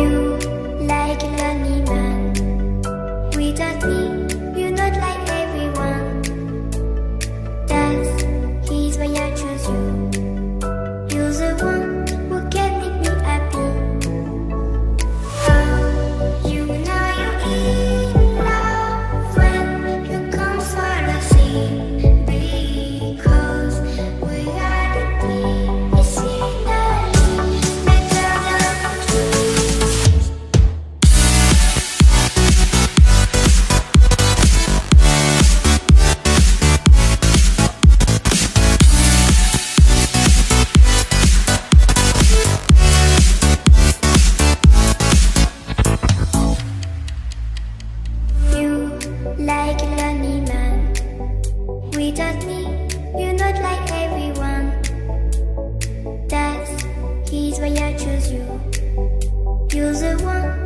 You like a lonely man. Without me, you're not like everyone. That's he's why I choose you. You're the one who can make me happy. Oh, you know you're in love when you come for the sea. Because we are the peace in the better than trees. You like a lonely man. Without me, you're not like everyone. That's he's why I choose you. You're the one